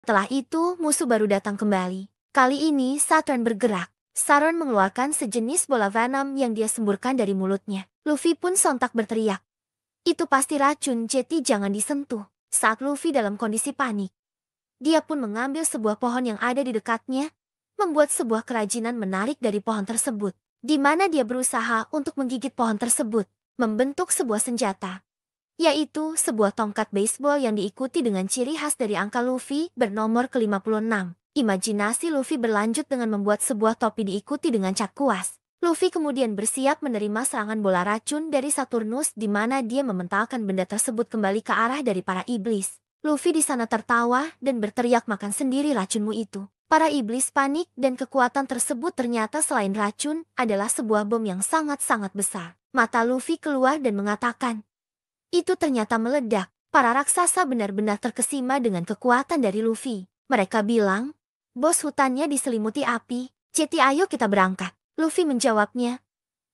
Setelah itu, musuh baru datang kembali. Kali ini, Saturn bergerak. Saturn mengeluarkan sejenis bola venom yang dia semburkan dari mulutnya. Luffy pun sontak berteriak. Itu pasti racun, jadi jangan disentuh. Saat Luffy dalam kondisi panik, dia pun mengambil sebuah pohon yang ada di dekatnya, membuat sebuah kerajinan menarik dari pohon tersebut, di mana dia berusaha untuk menggigit pohon tersebut, membentuk sebuah senjata, yaitu sebuah tongkat baseball yang diikuti dengan ciri khas dari angka Luffy bernomor ke-56. Imajinasi Luffy berlanjut dengan membuat sebuah topi diikuti dengan cat kuas. Luffy kemudian bersiap menerima serangan bola racun dari Saturnus di mana dia mementalkan benda tersebut kembali ke arah dari para iblis. Luffy di sana tertawa dan berteriak, makan sendiri racunmu itu. Para iblis panik dan kekuatan tersebut ternyata selain racun adalah sebuah bom yang sangat-sangat besar. Mata Luffy keluar dan mengatakan, itu ternyata meledak. Para raksasa benar-benar terkesima dengan kekuatan dari Luffy. Mereka bilang, bos hutannya diselimuti api, jadi ayo kita berangkat. Luffy menjawabnya,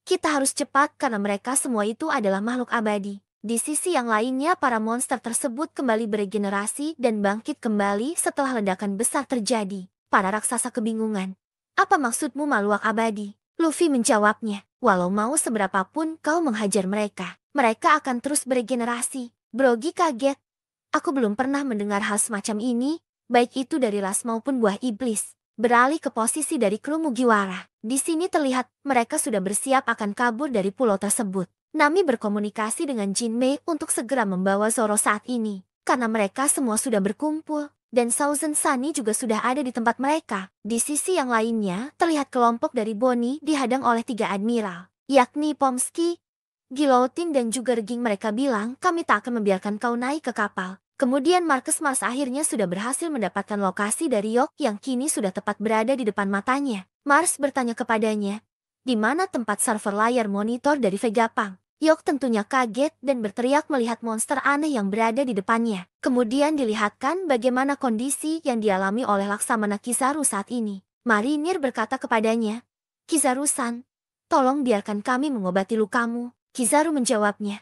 kita harus cepat karena mereka semua itu adalah makhluk abadi. Di sisi yang lainnya para monster tersebut kembali beregenerasi dan bangkit kembali setelah ledakan besar terjadi. Para raksasa kebingungan. Apa maksudmu makhluk abadi? Luffy menjawabnya, walau mau seberapapun kau menghajar mereka, mereka akan terus beregenerasi. Brogy kaget. Aku belum pernah mendengar hal semacam ini, baik itu dari ras maupun buah iblis. Beralih ke posisi dari kru Mugiwara. Di sini terlihat mereka sudah bersiap akan kabur dari pulau tersebut. Nami berkomunikasi dengan Jinmei untuk segera membawa Zoro saat ini. Karena mereka semua sudah berkumpul, dan Thousand Sunny juga sudah ada di tempat mereka. Di sisi yang lainnya, terlihat kelompok dari Bonnie dihadang oleh 3 admiral, yakni Pomsky, Guillotine dan juga Reging. Mereka bilang, kami tak akan membiarkan kau naik ke kapal. Kemudian Marcus Mars akhirnya sudah berhasil mendapatkan lokasi dari Yok yang kini sudah tepat berada di depan matanya. Mars bertanya kepadanya, di mana tempat server layar monitor dari Vegapunk? Yok tentunya kaget dan berteriak melihat monster aneh yang berada di depannya. Kemudian dilihatkan bagaimana kondisi yang dialami oleh Laksamana Kizaru saat ini. Marinir berkata kepadanya, Kizaru-san, tolong biarkan kami mengobati lukamu. Kizaru menjawabnya,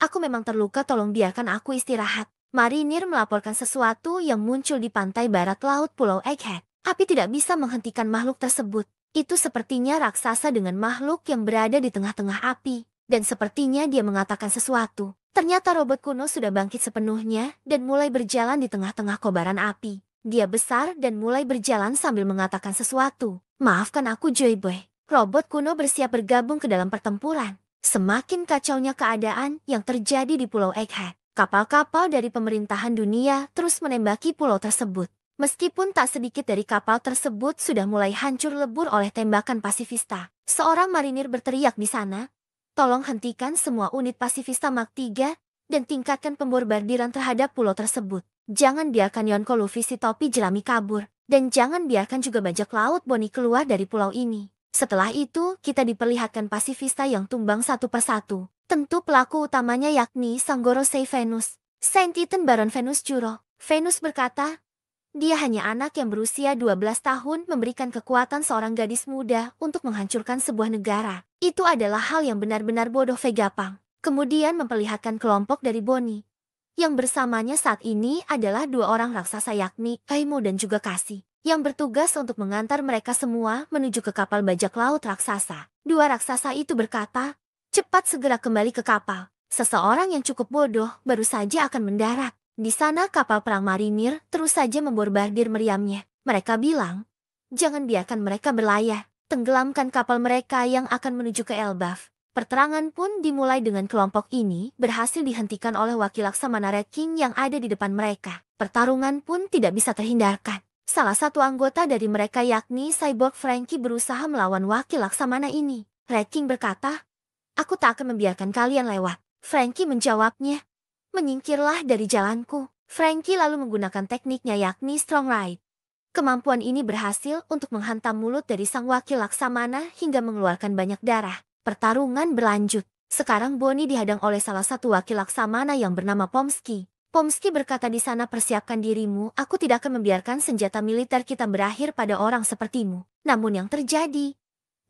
aku memang terluka, tolong biarkan aku istirahat. Marinir melaporkan sesuatu yang muncul di pantai barat laut Pulau Egghead. Api tidak bisa menghentikan makhluk tersebut. Itu sepertinya raksasa dengan makhluk yang berada di tengah-tengah api. Dan sepertinya dia mengatakan sesuatu. Ternyata robot kuno sudah bangkit sepenuhnya dan mulai berjalan di tengah-tengah kobaran api. Dia besar dan mulai berjalan sambil mengatakan sesuatu. Maafkan aku, Joy Boy. Robot kuno bersiap bergabung ke dalam pertempuran. Semakin kacaunya keadaan yang terjadi di Pulau Egghead. Kapal-kapal dari pemerintahan dunia terus menembaki pulau tersebut. Meskipun tak sedikit dari kapal tersebut sudah mulai hancur lebur oleh tembakan pasifista. Seorang marinir berteriak di sana, tolong hentikan semua unit pasifista Mark 3 dan tingkatkan pembombardiran terhadap pulau tersebut. Jangan biarkan Yonko Luffy si topi jerami kabur. Dan jangan biarkan juga bajak laut Bonnie keluar dari pulau ini. Setelah itu, kita diperlihatkan pasifista yang tumbang satu persatu. Tentu pelaku utamanya yakni Sang Gorosei Venus, Saint Titan Baron Venus Juro. Venus berkata, dia hanya anak yang berusia 12 tahun memberikan kekuatan seorang gadis muda untuk menghancurkan sebuah negara. Itu adalah hal yang benar-benar bodoh. Vegapunk kemudian memperlihatkan kelompok dari Bonnie. Yang bersamanya saat ini adalah 2 orang raksasa yakni Kaimo dan juga Kasi, yang bertugas untuk mengantar mereka semua menuju ke kapal bajak laut raksasa. 2 raksasa itu berkata, cepat segera kembali ke kapal. Seseorang yang cukup bodoh baru saja akan mendarat. Di sana kapal perang marinir terus saja membombardir meriamnya. Mereka bilang, jangan biarkan mereka berlayar. Tenggelamkan kapal mereka yang akan menuju ke Elbaf. Perterangan pun dimulai dengan kelompok ini berhasil dihentikan oleh wakil Laksamana Red King yang ada di depan mereka. Pertarungan pun tidak bisa terhindarkan. Salah satu anggota dari mereka yakni Cyborg Franky berusaha melawan wakil Laksamana ini. Red King berkata, aku tak akan membiarkan kalian lewat. Franky menjawabnya, menyingkirlah dari jalanku. Franky lalu menggunakan tekniknya yakni Strong Ride. Kemampuan ini berhasil untuk menghantam mulut dari sang wakil Laksamana hingga mengeluarkan banyak darah. Pertarungan berlanjut. Sekarang Bonnie dihadang oleh salah satu wakil Laksamana yang bernama Pomsky. Pomsky berkata di sana, persiapkan dirimu, aku tidak akan membiarkan senjata militer kita berakhir pada orang sepertimu. Namun yang terjadi,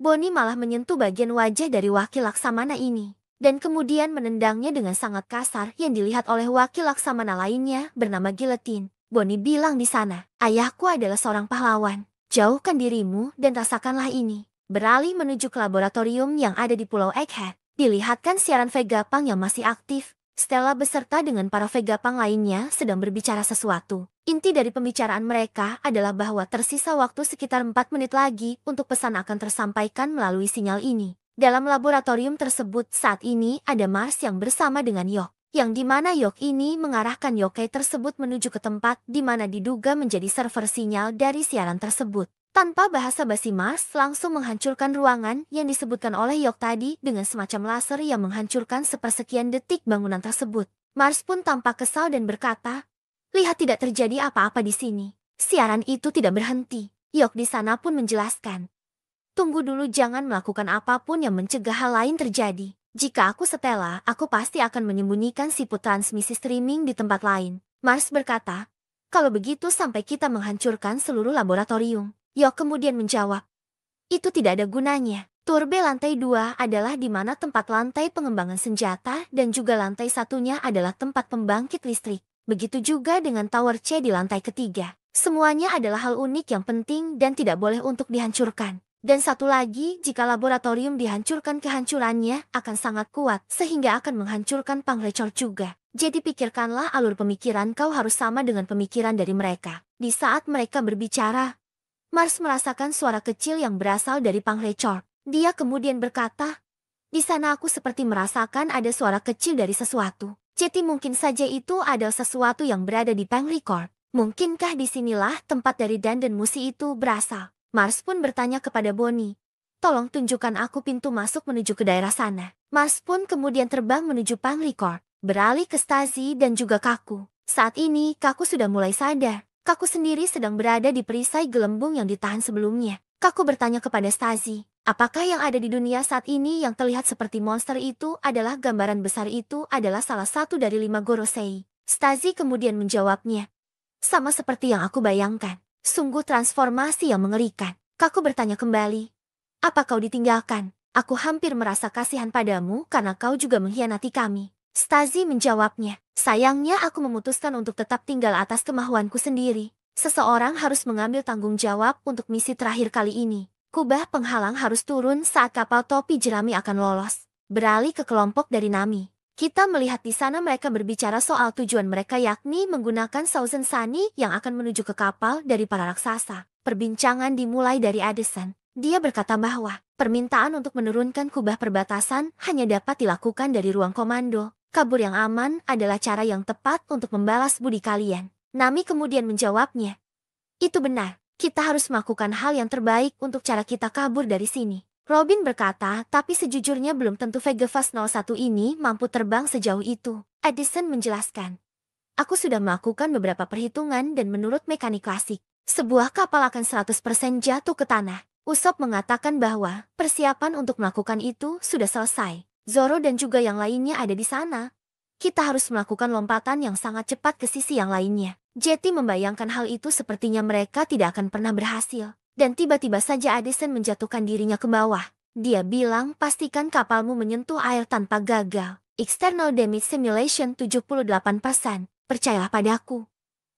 Bonnie malah menyentuh bagian wajah dari wakil Laksamana ini. Dan kemudian menendangnya dengan sangat kasar yang dilihat oleh wakil Laksamana lainnya bernama Guillotine. Bonnie bilang di sana. Ayahku adalah seorang pahlawan. Jauhkan dirimu dan rasakanlah ini. Beralih menuju ke laboratorium yang ada di Pulau Egghead. Dilihatkan siaran Vegapunk yang masih aktif. Stella beserta dengan para Vegapunk lainnya sedang berbicara sesuatu. Inti dari pembicaraan mereka adalah bahwa tersisa waktu sekitar 4 menit lagi untuk pesan akan tersampaikan melalui sinyal ini. Dalam laboratorium tersebut saat ini ada Mars yang bersama dengan Yok. Yang dimana Yok ini mengarahkan yokai tersebut menuju ke tempat di mana diduga menjadi server sinyal dari siaran tersebut. Tanpa basa-basi Mars langsung menghancurkan ruangan yang disebutkan oleh Yok tadi dengan semacam laser yang menghancurkan sepersekian detik bangunan tersebut. Mars pun tampak kesal dan berkata, "Lihat tidak terjadi apa-apa di sini. Siaran itu tidak berhenti." Yok di sana pun menjelaskan, "Tunggu dulu, jangan melakukan apapun yang mencegah hal lain terjadi. Jika aku Stella, aku pasti akan menyembunyikan siput transmisi streaming di tempat lain." Mars berkata, "Kalau begitu sampai kita menghancurkan seluruh laboratorium." Yok kemudian menjawab, "Itu tidak ada gunanya. Turbe lantai 2 adalah di mana tempat lantai pengembangan senjata dan juga lantai satunya adalah tempat pembangkit listrik. Begitu juga dengan Tower C di lantai ketiga. Semuanya adalah hal unik yang penting dan tidak boleh untuk dihancurkan. Dan satu lagi, jika laboratorium dihancurkan, kehancurannya akan sangat kuat sehingga akan menghancurkan Pangrecor juga. Jadi pikirkanlah alur pemikiran kau harus sama dengan pemikiran dari mereka." Di saat mereka berbicara, Mars merasakan suara kecil yang berasal dari Pangrecor. Dia kemudian berkata, "Di sana aku seperti merasakan ada suara kecil dari sesuatu. Jadi mungkin saja itu adalah sesuatu yang berada di Pangrecor. Mungkinkah disinilah tempat dari Dandan Musi itu berasal?" Mars pun bertanya kepada Bonnie, "Tolong tunjukkan aku pintu masuk menuju ke daerah sana." Mars pun kemudian terbang menuju Pangrecor, beralih ke Stacy dan juga Kaku. Saat ini Kaku sudah mulai sadar. Kaku sendiri sedang berada di perisai gelembung yang ditahan sebelumnya. Kaku bertanya kepada Stacy, "Apakah yang ada di dunia saat ini yang terlihat seperti monster itu adalah gambaran besar itu adalah salah satu dari 5 Gorosei?" Stacy kemudian menjawabnya, "Sama seperti yang aku bayangkan. Sungguh transformasi yang mengerikan." Kaku bertanya kembali, "Apa kau ditinggalkan? Aku hampir merasa kasihan padamu karena kau juga mengkhianati kami." Stacy menjawabnya, "Sayangnya aku memutuskan untuk tetap tinggal atas kemauanku sendiri. Seseorang harus mengambil tanggung jawab untuk misi terakhir kali ini. Kubah penghalang harus turun saat kapal topi jerami akan lolos." Beralih ke kelompok dari Nami. Kita melihat di sana mereka berbicara soal tujuan mereka, yakni menggunakan Thousand Sunny yang akan menuju ke kapal dari para raksasa. Perbincangan dimulai dari Addison. Dia berkata bahwa permintaan untuk menurunkan kubah perbatasan hanya dapat dilakukan dari ruang komando. Kabur yang aman adalah cara yang tepat untuk membalas budi kalian. Nami kemudian menjawabnya, "Itu benar. Kita harus melakukan hal yang terbaik untuk cara kita kabur dari sini." Robin berkata, "Tapi sejujurnya belum tentu Vegafast 01 ini mampu terbang sejauh itu." Addison menjelaskan, "Aku sudah melakukan beberapa perhitungan dan menurut mekanik klasik, sebuah kapal akan 100% jatuh ke tanah." Usopp mengatakan bahwa persiapan untuk melakukan itu sudah selesai. Zoro dan juga yang lainnya ada di sana. Kita harus melakukan lompatan yang sangat cepat ke sisi yang lainnya. Jetty membayangkan hal itu sepertinya mereka tidak akan pernah berhasil. Dan tiba-tiba saja Addison menjatuhkan dirinya ke bawah. Dia bilang, "Pastikan kapalmu menyentuh air tanpa gagal. External damage simulation 78%. Percayalah padaku.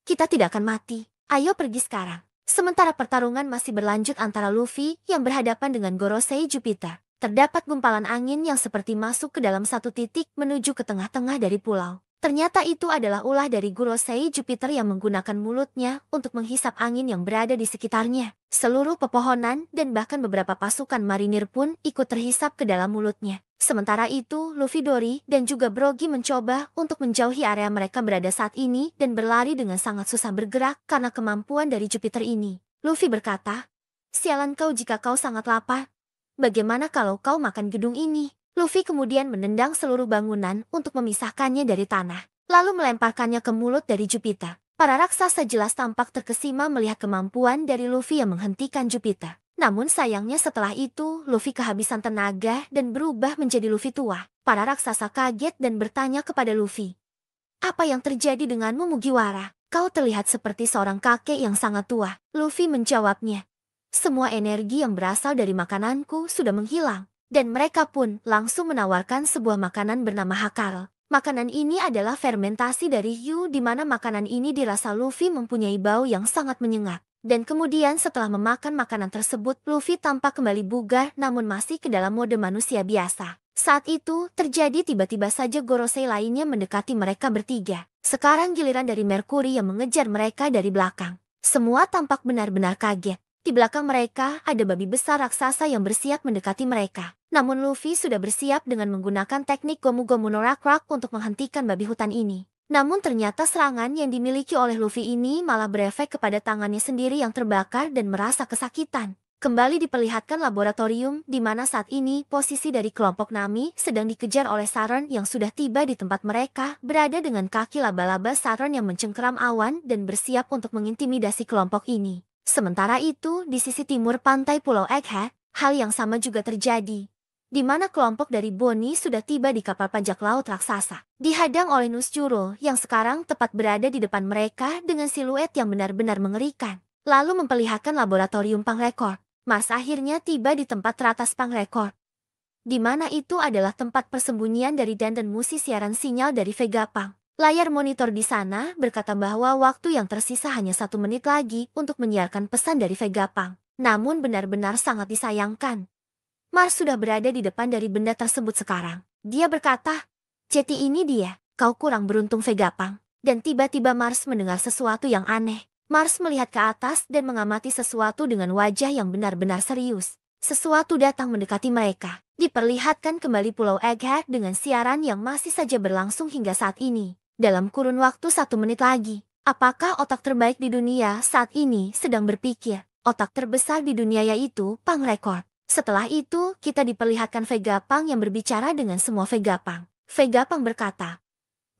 Kita tidak akan mati. Ayo pergi sekarang." Sementara pertarungan masih berlanjut antara Luffy yang berhadapan dengan Gorosei Jupiter. Terdapat gumpalan angin yang seperti masuk ke dalam satu titik menuju ke tengah-tengah dari pulau. Ternyata itu adalah ulah dari Gorosei Jupiter yang menggunakan mulutnya untuk menghisap angin yang berada di sekitarnya. Seluruh pepohonan dan bahkan beberapa pasukan marinir pun ikut terhisap ke dalam mulutnya. Sementara itu, Luffy, Dory, dan juga Brogy mencoba untuk menjauhi area mereka berada saat ini dan berlari dengan sangat susah bergerak karena kemampuan dari Jupiter ini. Luffy berkata, "Sialan kau jika kau sangat lapar. Bagaimana kalau kau makan gedung ini?" Luffy kemudian menendang seluruh bangunan untuk memisahkannya dari tanah, lalu melemparkannya ke mulut dari Jupiter. Para raksasa jelas tampak terkesima melihat kemampuan dari Luffy yang menghentikan Jupiter. Namun sayangnya setelah itu, Luffy kehabisan tenaga dan berubah menjadi Luffy tua. Para raksasa kaget dan bertanya kepada Luffy, "Apa yang terjadi denganmu, Mugiwara? Kau terlihat seperti seorang kakek yang sangat tua." Luffy menjawabnya, "Semua energi yang berasal dari makananku sudah menghilang." Dan mereka pun langsung menawarkan sebuah makanan bernama Hakal. Makanan ini adalah fermentasi dari hiu di mana makanan ini dirasa Luffy mempunyai bau yang sangat menyengat. Dan kemudian setelah memakan makanan tersebut, Luffy tampak kembali bugar namun masih ke dalam mode manusia biasa. Saat itu, terjadi tiba-tiba saja Gorosei lainnya mendekati mereka bertiga. Sekarang giliran dari Mercury yang mengejar mereka dari belakang. Semua tampak benar-benar kaget. Di belakang mereka ada babi besar raksasa yang bersiap mendekati mereka. Namun Luffy sudah bersiap dengan menggunakan teknik Gomu Gomu no Rock Rock untuk menghentikan babi hutan ini. Namun ternyata serangan yang dimiliki oleh Luffy ini malah berefek kepada tangannya sendiri yang terbakar dan merasa kesakitan. Kembali diperlihatkan laboratorium di mana saat ini posisi dari kelompok Nami sedang dikejar oleh Saron yang sudah tiba di tempat mereka, berada dengan kaki laba-laba Saron yang mencengkeram awan dan bersiap untuk mengintimidasi kelompok ini. Sementara itu, di sisi timur pantai Pulau Egghead, hal yang sama juga terjadi. Di mana kelompok dari Bonnie sudah tiba di kapal bajak laut raksasa. Dihadang oleh Nusjuro yang sekarang tepat berada di depan mereka dengan siluet yang benar-benar mengerikan. Lalu memperlihatkan laboratorium Pangrekord. Mars akhirnya tiba di tempat teratas Pangrekord. Di mana itu adalah tempat persembunyian dari dan musisi siaran sinyal dari Vegapunk. Layar monitor di sana berkata bahwa waktu yang tersisa hanya 1 menit lagi untuk menyiarkan pesan dari Vegapunk. Namun benar-benar sangat disayangkan. Mars sudah berada di depan dari benda tersebut sekarang. Dia berkata, "Jeti ini dia, kau kurang beruntung Vegapunk." Dan tiba-tiba Mars mendengar sesuatu yang aneh. Mars melihat ke atas dan mengamati sesuatu dengan wajah yang benar-benar serius. Sesuatu datang mendekati mereka. Diperlihatkan kembali Pulau Egghead dengan siaran yang masih saja berlangsung hingga saat ini. Dalam kurun waktu 1 menit lagi, apakah otak terbaik di dunia saat ini sedang berpikir? Otak terbesar di dunia yaitu Pangrekord. Setelah itu, kita diperlihatkan Vegapunk yang berbicara dengan semua Vegapunk. Vegapunk berkata,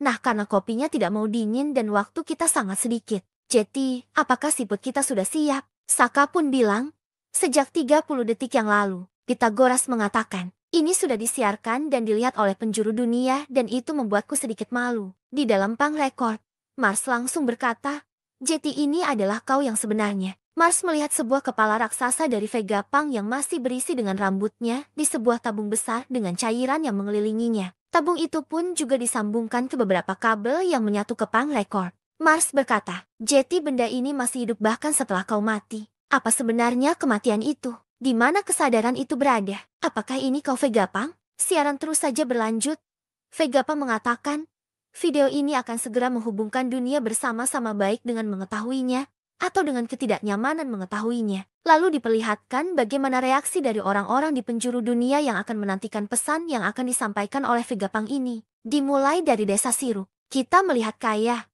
"Nah, karena kopinya tidak mau dingin dan waktu kita sangat sedikit. Jeti, apakah siput kita sudah siap?" Saka pun bilang, "Sejak 30 detik yang lalu." Pythagoras mengatakan, "Ini sudah disiarkan dan dilihat oleh penjuru dunia dan itu membuatku sedikit malu." Di dalam Pangrekord, Mars langsung berkata, "Jeti ini adalah kau yang sebenarnya." Mars melihat sebuah kepala raksasa dari Vegapunk yang masih berisi dengan rambutnya di sebuah tabung besar dengan cairan yang mengelilinginya. Tabung itu pun juga disambungkan ke beberapa kabel yang menyatu ke Pangrekord. Mars berkata, "Jeti, benda ini masih hidup bahkan setelah kau mati. Apa sebenarnya kematian itu? Di mana kesadaran itu berada? Apakah ini kau Vegapunk?" Siaran terus saja berlanjut. Vegapunk mengatakan, "Video ini akan segera menghubungkan dunia bersama-sama baik dengan mengetahuinya, atau dengan ketidaknyamanan mengetahuinya." Lalu diperlihatkan bagaimana reaksi dari orang-orang di penjuru dunia yang akan menantikan pesan yang akan disampaikan oleh Vegapunk ini. Dimulai dari desa Siru, kita melihat Kaya,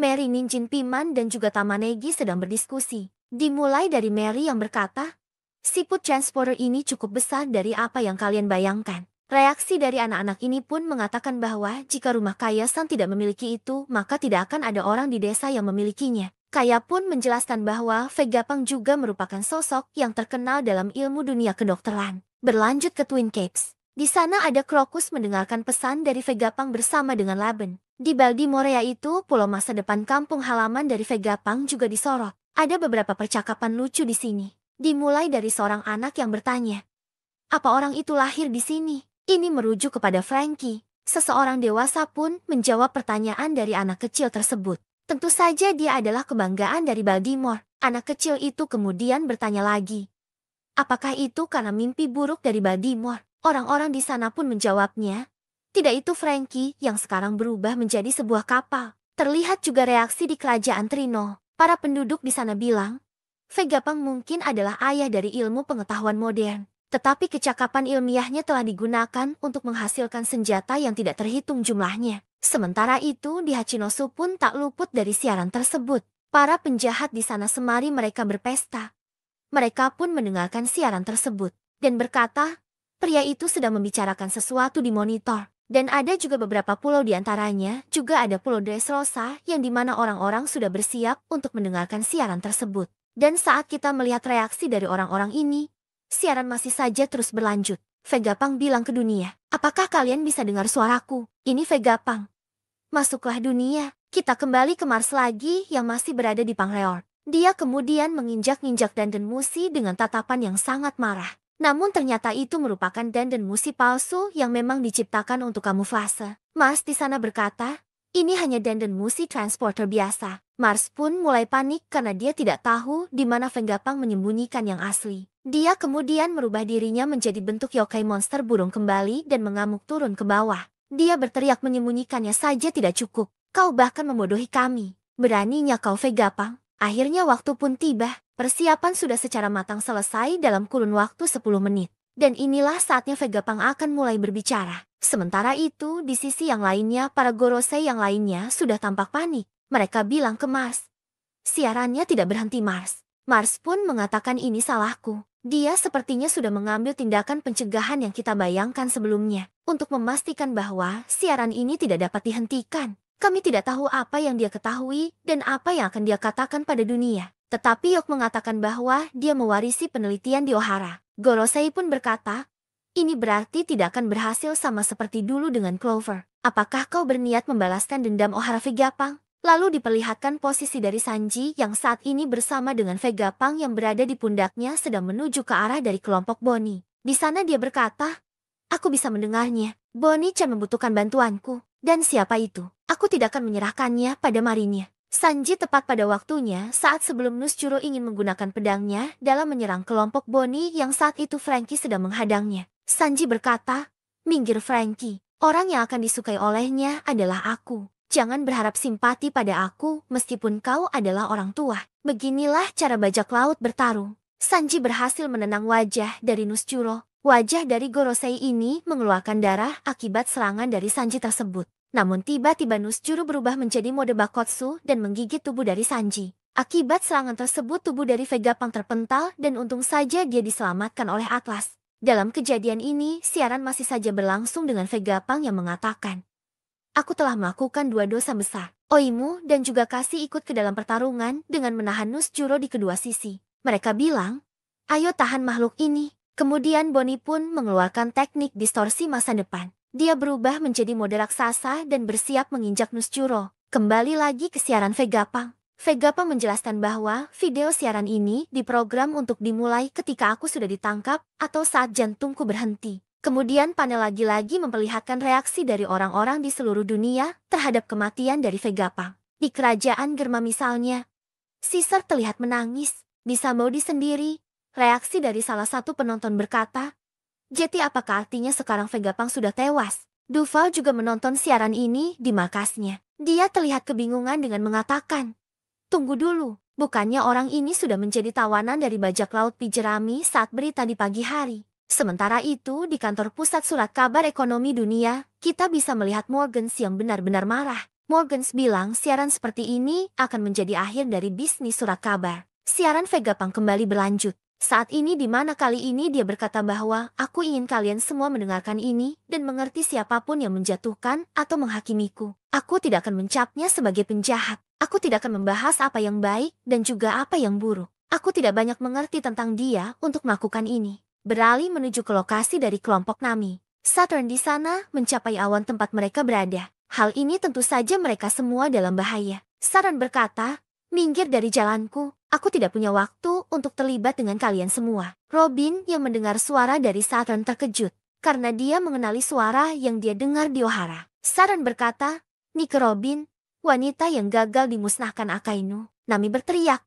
Mary, Ninjin Piman dan juga Tamanegi sedang berdiskusi. Dimulai dari Mary yang berkata, "Siput transporter ini cukup besar dari apa yang kalian bayangkan." Reaksi dari anak-anak ini pun mengatakan bahwa jika rumah Kaya-san tidak memiliki itu, maka tidak akan ada orang di desa yang memilikinya. Kaya pun menjelaskan bahwa Vegapunk juga merupakan sosok yang terkenal dalam ilmu dunia kedokteran. Berlanjut ke Twin Capes. Di sana ada Crocus mendengarkan pesan dari Vegapunk bersama dengan Laben. Di Baldi-Morea itu, pulau masa depan kampung halaman dari Vegapunk juga disorot. Ada beberapa percakapan lucu di sini. Dimulai dari seorang anak yang bertanya, "Apa orang itu lahir di sini?" Ini merujuk kepada Frankie. Seseorang dewasa pun menjawab pertanyaan dari anak kecil tersebut. Tentu saja dia adalah kebanggaan dari Baltimore. Anak kecil itu kemudian bertanya lagi, "Apakah itu karena mimpi buruk dari Baltimore?" Orang-orang di sana pun menjawabnya, "Tidak, itu Frankie yang sekarang berubah menjadi sebuah kapal." Terlihat juga reaksi di kerajaan Trino. Para penduduk di sana bilang, Vegapunk mungkin adalah ayah dari ilmu pengetahuan modern. Tetapi kecakapan ilmiahnya telah digunakan untuk menghasilkan senjata yang tidak terhitung jumlahnya. Sementara itu di Hachinosu pun tak luput dari siaran tersebut. Para penjahat di sana semari mereka berpesta. Mereka pun mendengarkan siaran tersebut dan berkata, pria itu sedang membicarakan sesuatu di monitor. Dan ada juga beberapa pulau di antaranya, juga ada Pulau Dressrosa yang dimana orang-orang sudah bersiap untuk mendengarkan siaran tersebut. Dan saat kita melihat reaksi dari orang-orang ini, siaran masih saja terus berlanjut. Vegapunk bilang ke dunia, "Apakah kalian bisa dengar suaraku? Ini Vegapunk. Masuklah dunia." Kita kembali ke Mars lagi yang masih berada di Pangreord. Dia kemudian menginjak-injak dan Musi dengan tatapan yang sangat marah. Namun ternyata itu merupakan dandan musi palsu yang memang diciptakan untuk kamuflase. Mars di sana berkata, ini hanya dandan musi transporter biasa. Mars pun mulai panik karena dia tidak tahu di mana Venggapang menyembunyikan yang asli. Dia kemudian merubah dirinya menjadi bentuk yokai monster burung kembali dan mengamuk turun ke bawah. Dia berteriak menyembunyikannya saja tidak cukup. Kau bahkan membodohi kami. Beraninya kau Venggapang. Akhirnya waktu pun tiba. Persiapan sudah secara matang selesai dalam kurun waktu 10 menit. Dan inilah saatnya Venggapang akan mulai berbicara. Sementara itu, di sisi yang lainnya, para Gorosei yang lainnya sudah tampak panik. Mereka bilang ke Mars. Siarannya tidak berhenti Mars. Mars pun mengatakan ini salahku. Dia sepertinya sudah mengambil tindakan pencegahan yang kita bayangkan sebelumnya. Untuk memastikan bahwa siaran ini tidak dapat dihentikan. Kami tidak tahu apa yang dia ketahui dan apa yang akan dia katakan pada dunia. Tetapi Yok mengatakan bahwa dia mewarisi penelitian di Ohara. Gorosei pun berkata, ini berarti tidak akan berhasil sama seperti dulu dengan Clover. Apakah kau berniat membalaskan dendam Ohara Venggapang? Lalu diperlihatkan posisi dari Sanji yang saat ini bersama dengan Venggapang yang berada di pundaknya sedang menuju ke arah dari kelompok Bonnie. Di sana dia berkata, aku bisa mendengarnya. Bonnie Chan membutuhkan bantuanku. Dan siapa itu? Aku tidak akan menyerahkannya pada Marinya. Sanji tepat pada waktunya saat sebelum Nuschuro ingin menggunakan pedangnya dalam menyerang kelompok Bonnie yang saat itu Frankie sedang menghadangnya. Sanji berkata, minggir Frankie, orang yang akan disukai olehnya adalah aku. Jangan berharap simpati pada aku meskipun kau adalah orang tua. Beginilah cara bajak laut bertarung. Sanji berhasil menenang wajah dari Nuschuro. Wajah dari Gorosei ini mengeluarkan darah akibat serangan dari Sanji tersebut. Namun tiba-tiba Nuschuro berubah menjadi mode Bakotsu dan menggigit tubuh dari Sanji. Akibat serangan tersebut tubuh dari Venggapang terpental dan untung saja dia diselamatkan oleh Atlas. Dalam kejadian ini, siaran masih saja berlangsung dengan Venggapang yang mengatakan, aku telah melakukan 2 dosa besar. Oimu dan juga Kasi ikut ke dalam pertarungan dengan menahan Nuschuro di kedua sisi. Mereka bilang, ayo tahan makhluk ini. Kemudian Bonnie pun mengeluarkan teknik distorsi masa depan. Dia berubah menjadi mode raksasa dan bersiap menginjak Nuschuro. Kembali lagi ke siaran Venggapang. Venggapang menjelaskan bahwa video siaran ini diprogram untuk dimulai ketika aku sudah ditangkap atau saat jantungku berhenti. Kemudian panel lagi-lagi memperlihatkan reaksi dari orang-orang di seluruh dunia terhadap kematian dari Venggapang. Di kerajaan Germa misalnya, Caesar terlihat menangis. Di Sabaody sendiri, reaksi dari salah satu penonton berkata, jadi apakah artinya sekarang Venggapang sudah tewas? Duval juga menonton siaran ini di markasnya. Dia terlihat kebingungan dengan mengatakan, tunggu dulu, bukannya orang ini sudah menjadi tawanan dari bajak laut Pijerami saat berita di pagi hari. Sementara itu di kantor pusat surat kabar ekonomi dunia, kita bisa melihat Morgans yang benar-benar marah. Morgans bilang siaran seperti ini akan menjadi akhir dari bisnis surat kabar. Siaran Venggapang kembali berlanjut. Saat ini di mana kali ini dia berkata bahwa aku ingin kalian semua mendengarkan ini dan mengerti siapapun yang menjatuhkan atau menghakimiku. Aku tidak akan mencapnya sebagai penjahat. Aku tidak akan membahas apa yang baik dan juga apa yang buruk. Aku tidak banyak mengerti tentang dia untuk melakukan ini. Beralih menuju ke lokasi dari kelompok Nami. Saturn di sana mencapai awan tempat mereka berada. Hal ini tentu saja mereka semua dalam bahaya. Saturn berkata, minggir dari jalanku. Aku tidak punya waktu untuk terlibat dengan kalian semua. Robin yang mendengar suara dari Saturn terkejut, karena dia mengenali suara yang dia dengar di Ohara. Saturn berkata, Nike Robin, wanita yang gagal dimusnahkan Akainu. Nami berteriak,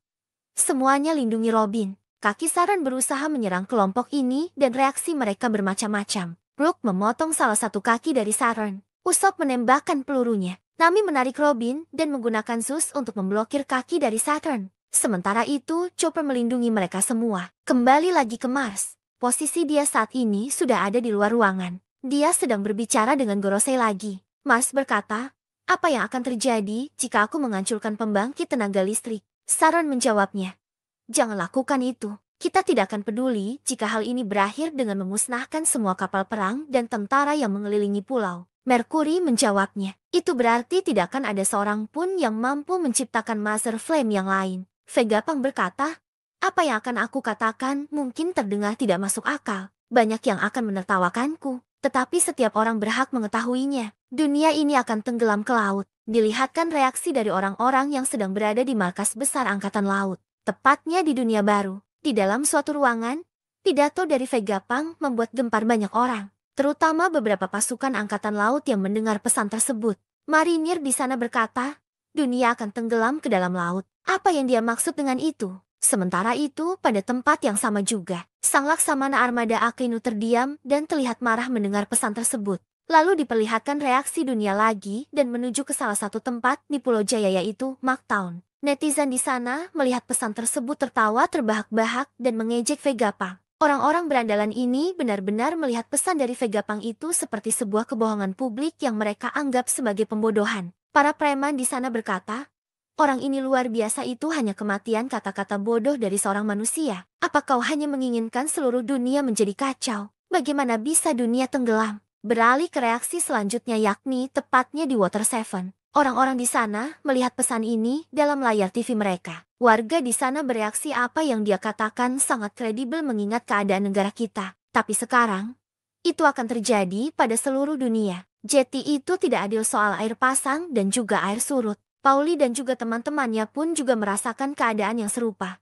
semuanya lindungi Robin. Kaki Saturn berusaha menyerang kelompok ini dan reaksi mereka bermacam-macam. Brook memotong salah satu kaki dari Saturn. Usopp menembakkan pelurunya. Nami menarik Robin dan menggunakan Zeus untuk memblokir kaki dari Saturn. Sementara itu, Chopper melindungi mereka semua. Kembali lagi ke Mars. Posisi dia saat ini sudah ada di luar ruangan. Dia sedang berbicara dengan Gorosei lagi. Mars berkata, apa yang akan terjadi jika aku menghancurkan pembangkit tenaga listrik? Saturn menjawabnya, jangan lakukan itu. Kita tidak akan peduli jika hal ini berakhir dengan memusnahkan semua kapal perang dan tentara yang mengelilingi pulau. Mercury menjawabnya, itu berarti tidak akan ada seorang pun yang mampu menciptakan Master Flame yang lain. Venggapang berkata, apa yang akan aku katakan mungkin terdengar tidak masuk akal. Banyak yang akan menertawakanku, tetapi setiap orang berhak mengetahuinya. Dunia ini akan tenggelam ke laut. Dilihatkan reaksi dari orang-orang yang sedang berada di markas besar Angkatan Laut. Tepatnya di dunia baru. Di dalam suatu ruangan, Pidato dari Vegapunk membuat gempar banyak orang, terutama beberapa pasukan angkatan laut yang mendengar pesan tersebut. Marinir di sana berkata, dunia akan tenggelam ke dalam laut. Apa yang dia maksud dengan itu? Sementara itu, pada tempat yang sama juga, sang laksamana armada Akainu terdiam dan terlihat marah mendengar pesan tersebut. Lalu diperlihatkan reaksi dunia lagi dan menuju ke salah satu tempat di Pulau Jaya yaitu Marktown. Netizen di sana melihat pesan tersebut tertawa terbahak-bahak dan mengejek Vegapunk. Orang-orang berandalan ini benar-benar melihat pesan dari Vegapunk itu seperti sebuah kebohongan publik yang mereka anggap sebagai pembodohan. Para preman di sana berkata, orang ini luar biasa, itu hanya kematian kata-kata bodoh dari seorang manusia. Apa kau hanya menginginkan seluruh dunia menjadi kacau? Bagaimana bisa dunia tenggelam? Beralih ke reaksi selanjutnya yakni tepatnya di Water Seven. Orang-orang di sana melihat pesan ini dalam layar TV mereka. Warga di sana bereaksi apa yang dia katakan sangat kredibel mengingat keadaan negara kita. Tapi sekarang, itu akan terjadi pada seluruh dunia. Jeti itu tidak adil soal air pasang dan juga air surut. Pauli dan juga teman-temannya pun juga merasakan keadaan yang serupa.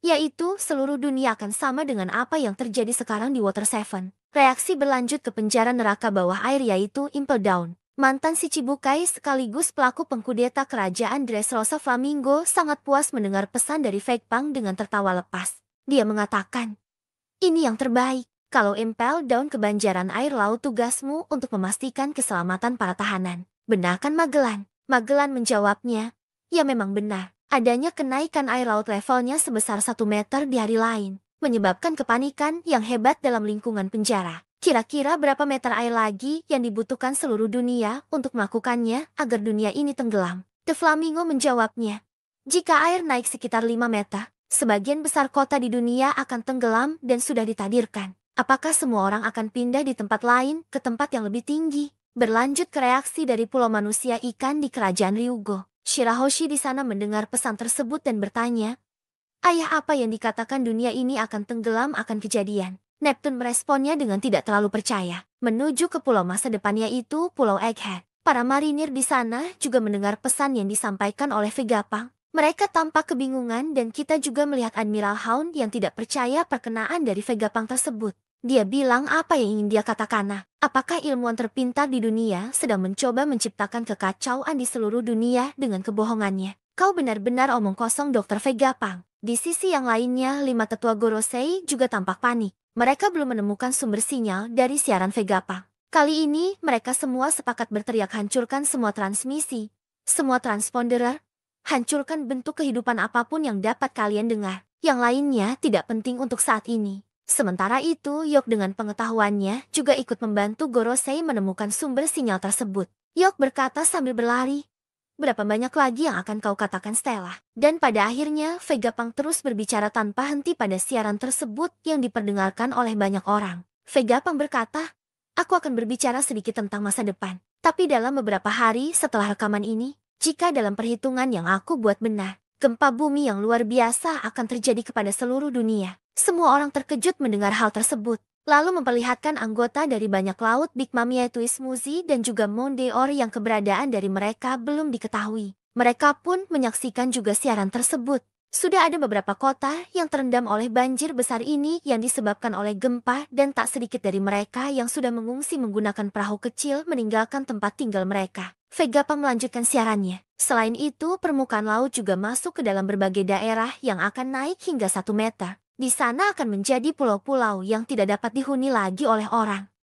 Yaitu seluruh dunia akan sama dengan apa yang terjadi sekarang di Water Seven. Reaksi berlanjut ke penjara neraka bawah air yaitu Impel Down. Mantan si Cibukai sekaligus pelaku pengkudeta kerajaan Dressrosa Flamingo sangat puas mendengar pesan dari Vegapunk dengan tertawa lepas. Dia mengatakan, ini yang terbaik. Kalau Impel Down kebanjaran air laut, tugasmu untuk memastikan keselamatan para tahanan. Benar kan Magellan? Magellan menjawabnya, ya memang benar. Adanya kenaikan air laut levelnya sebesar 1 meter di hari lain, menyebabkan kepanikan yang hebat dalam lingkungan penjara. Kira-kira berapa meter air lagi yang dibutuhkan seluruh dunia untuk melakukannya agar dunia ini tenggelam? The Flamingo menjawabnya, jika air naik sekitar 5 meter, sebagian besar kota di dunia akan tenggelam dan sudah ditakdirkan. Apakah semua orang akan pindah di tempat lain ke tempat yang lebih tinggi? Berlanjut ke reaksi dari pulau manusia ikan di kerajaan Ryugo. Shirahoshi di sana mendengar pesan tersebut dan bertanya, ayah, apa yang dikatakan dunia ini akan tenggelam akan kejadian? Neptune meresponnya dengan tidak terlalu percaya. Menuju ke pulau masa depannya itu Pulau Egghead. Para marinir di sana juga mendengar pesan yang disampaikan oleh Vegapunk. Mereka tampak kebingungan dan kita juga melihat Admiral Hound yang tidak percaya perkenaan dari Vegapunk tersebut. Dia bilang apa yang ingin dia katakan. Apakah ilmuwan terpintar di dunia sedang mencoba menciptakan kekacauan di seluruh dunia dengan kebohongannya? Kau benar-benar omong kosong, Dr. Vegapunk. Di sisi yang lainnya, 5 tetua Gorosei juga tampak panik. Mereka belum menemukan sumber sinyal dari siaran Vegapunk. Kali ini, mereka semua sepakat berteriak, hancurkan semua transmisi, semua transponder, hancurkan bentuk kehidupan apapun yang dapat kalian dengar. Yang lainnya tidak penting untuk saat ini. Sementara itu, Yok dengan pengetahuannya juga ikut membantu Gorosei menemukan sumber sinyal tersebut. Yok berkata sambil berlari, berapa banyak lagi yang akan kau katakan, Stella? Dan pada akhirnya, Vegapunk terus berbicara tanpa henti pada siaran tersebut yang diperdengarkan oleh banyak orang. Vegapunk berkata, aku akan berbicara sedikit tentang masa depan. Tapi dalam beberapa hari setelah rekaman ini, jika dalam perhitungan yang aku buat benar, gempa bumi yang luar biasa akan terjadi kepada seluruh dunia. Semua orang terkejut mendengar hal tersebut. Lalu memperlihatkan anggota dari banyak laut Big Mom yaitu Ismuzi dan juga Mondeor yang keberadaan dari mereka belum diketahui. Mereka pun menyaksikan juga siaran tersebut. Sudah ada beberapa kota yang terendam oleh banjir besar ini yang disebabkan oleh gempa dan tak sedikit dari mereka yang sudah mengungsi menggunakan perahu kecil meninggalkan tempat tinggal mereka. Vegapunk melanjutkan siarannya. Selain itu, permukaan laut juga masuk ke dalam berbagai daerah yang akan naik hingga 1 meter. Di sana akan menjadi pulau-pulau yang tidak dapat dihuni lagi oleh orang.